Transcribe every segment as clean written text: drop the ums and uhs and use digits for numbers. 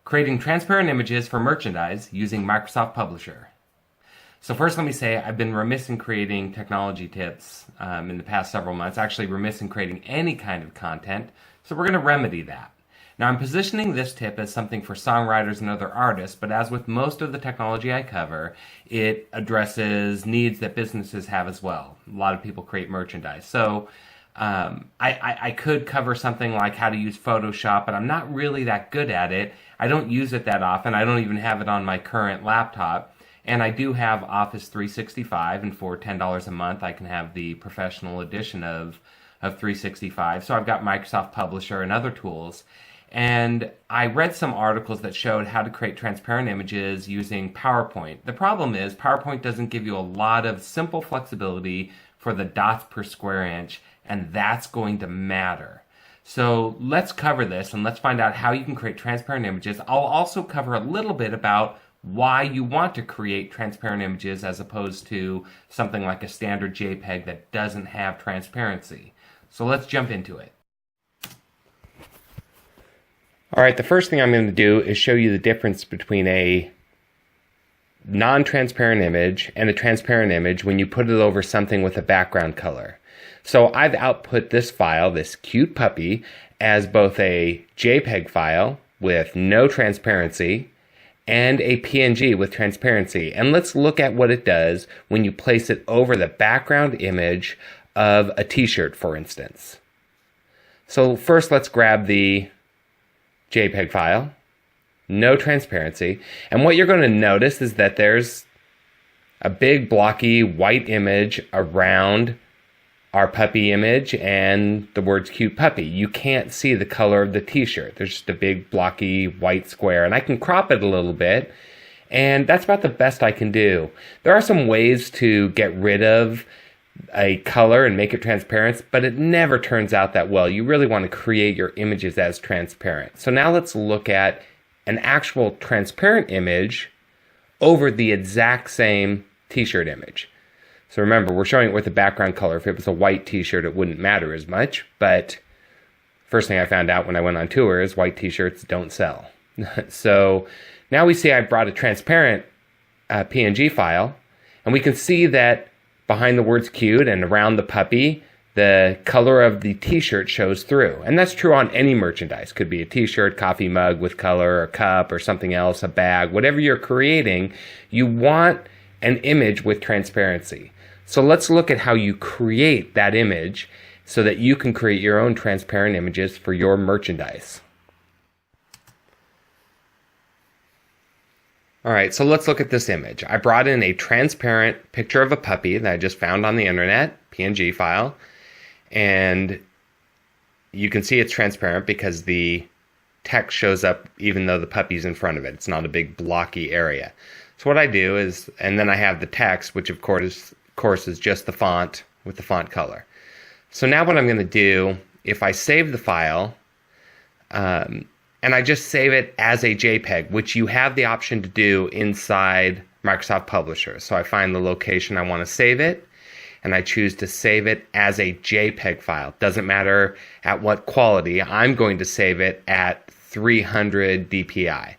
Creating transparent images for merchandise using Microsoft Publisher. So first let me say I've been remiss in creating technology tips in the past several months, actually remiss in creating any kind of content, so we're going to remedy that. Now I'm positioning this tip as something for songwriters and other artists, but as with most of the technology I cover, it addresses needs that businesses have as well. A lot of people create merchandise. So I could cover something like how to use Photoshop, but I'm not really that good at it. I don't use it that often. I don't even have it on my current laptop. And I do have Office 365, and for $10 a month I can have the professional edition of 365. So I've got Microsoft Publisher and other tools. And I read some articles that showed how to create transparent images using PowerPoint. The problem is PowerPoint doesn't give you a lot of simple flexibility for the dots per square inch, and that's going to matter. So let's cover this and let's find out how you can create transparent images. I'll also cover a little bit about why you want to create transparent images as opposed to something like a standard JPEG that doesn't have transparency. So let's jump into it. Alright, the first thing I'm going to do is show you the difference between a non-transparent image and a transparent image when you put it over something with a background color. So I've output this file, this cute puppy, as both a JPEG file with no transparency and a PNG with transparency. And let's look at what it does when you place it over the background image of a t-shirt, for instance. So first let's grab the JPEG file, no transparency, and what you're going to notice is that there's a big blocky white image around our puppy image and the words cute puppy. You can't see the color of the t-shirt. There's just a big blocky white square, and I can crop it a little bit, and that's about the best I can do. There are some ways to get rid of a color and make it transparent, but it never turns out that well. You really want to create your images as transparent. So now let's look at an actual transparent image over the exact same t-shirt image. So remember, we're showing it with a background color. If it was a white t-shirt, it wouldn't matter as much, but first thing I found out when I went on tour is white t-shirts don't sell. So now we see I brought a transparent PNG file, and we can see that behind the words cute and around the puppy, the color of the t-shirt shows through. And that's true on any merchandise. Could be a t-shirt, coffee mug with color, a cup, or something else, a bag. Whatever you're creating, you want an image with transparency. So let's look at how you create that image so that you can create your own transparent images for your merchandise. Alright, so let's look at this image. I brought in a transparent picture of a puppy that I just found on the internet, PNG file, and you can see it's transparent because the text shows up even though the puppy's in front of it. It's not a big blocky area. So what I do is, and then I have the text, which of course is just the font with the font color. So now what I'm going to do, if I save the file, and I just save it as a JPEG, which you have the option to do inside Microsoft Publisher. So I find the location I want to save it, and I choose to save it as a JPEG file. Doesn't matter at what quality. I'm going to save it at 300 DPI,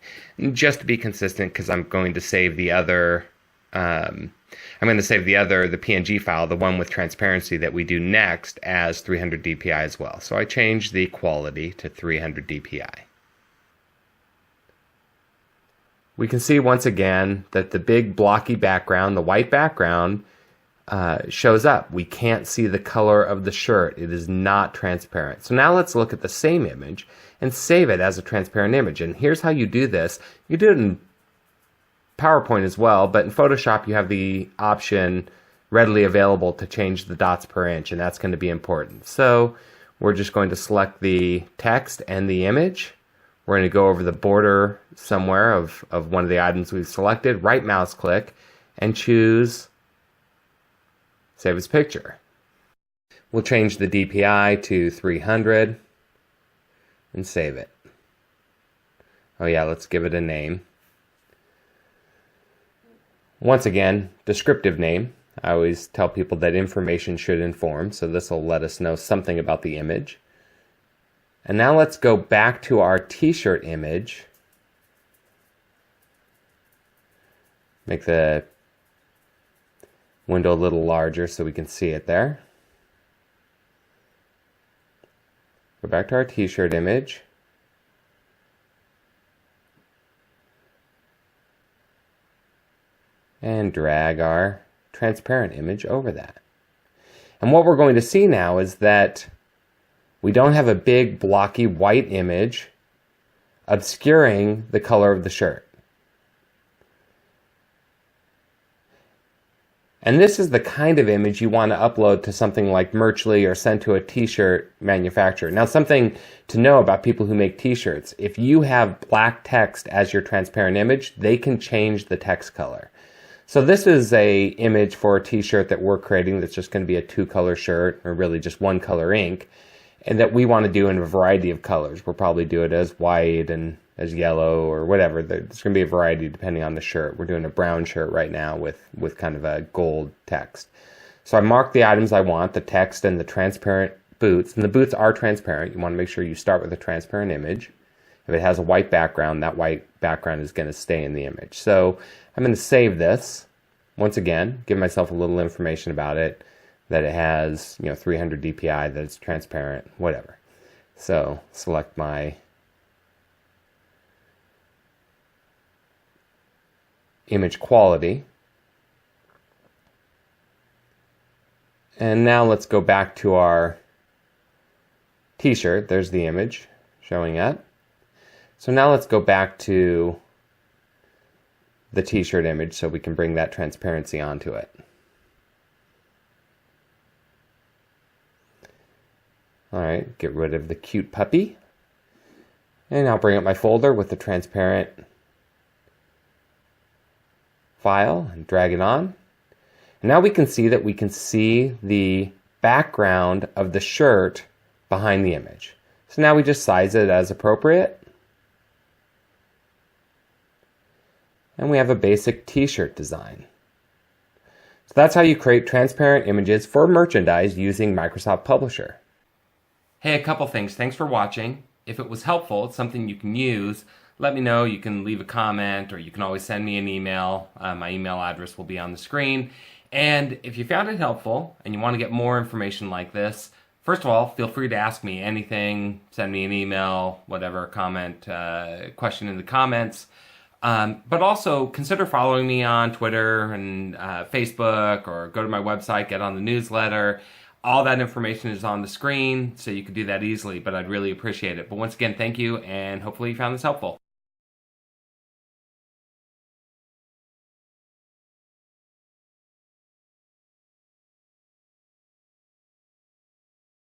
just to be consistent, because I'm going to save the other. The PNG file, the one with transparency that we do next, as 300 DPI as well. So I change the quality to 300 DPI. We can see once again that the big blocky background, the white background, shows up. We can't see the color of the shirt. It is not transparent. So now let's look at the same image and save it as a transparent image. And here's how you do this. You do it in PowerPoint as well, but in Photoshop you have the option readily available to change the dots per inch, and that's going to be important. So we're just going to select the text and the image. We're going to go over the border somewhere of one of the items we've selected, right mouse click, and choose Save as Picture. We'll change the DPI to 300 and save it. Oh yeah, let's give it a name. Once again, descriptive name. I always tell people that information should inform, so this will let us know something about the image. And now let's go back to our t-shirt image Make the window a little larger so we can see it there. Go back to our t-shirt image. And drag our transparent image over that. And what we're going to see now is that we don't have a big blocky white image obscuring the color of the shirt. And this is the kind of image you want to upload to something like Merchly or send to a t-shirt manufacturer. Now, something to know about people who make t-shirts: if you have black text as your transparent image, they can change the text color. So this is a image for a t-shirt that we're creating that's just going to be a 2-color shirt, or really just 1-color ink, and that we want to do in a variety of colors. We'll probably do it as white and as yellow or whatever. There's going to be a variety depending on the shirt. We're doing a brown shirt right now with kind of a gold text. So I mark the items I want, the text and the transparent boots. And the boots are transparent. You want to make sure you start with a transparent image. If it has a white background, that white background is going to stay in the image. So I'm going to save this. Once again, give myself a little information about it, that it has 300 dpi, that it's transparent, whatever. So select my image quality. And now let's go back to our t-shirt. There's the image showing it. So now let's go back to the t-shirt image so we can bring that transparency onto it. Alright, get rid of the cute puppy. And I'll bring up my folder with the transparent file and drag it on. And now we can see that we can see the background of the shirt behind the image. So now we just size it as appropriate. And we have a basic t-shirt design. So that's how you create transparent images for merchandise using Microsoft Publisher. Hey, a couple things. Thanks for watching. If it was helpful, it's something you can use, let me know. You can leave a comment, or you can always send me an email. My email address will be on the screen. And if you found it helpful and you want to get more information like this, first of all, feel free to ask me anything. Send me an email, whatever, comment, question in the comments. But also consider following me on Twitter and Facebook, or go to my website, get on the newsletter. All that information is on the screen, so you can do that easily, but I'd really appreciate it. But once again, thank you, and hopefully you found this helpful.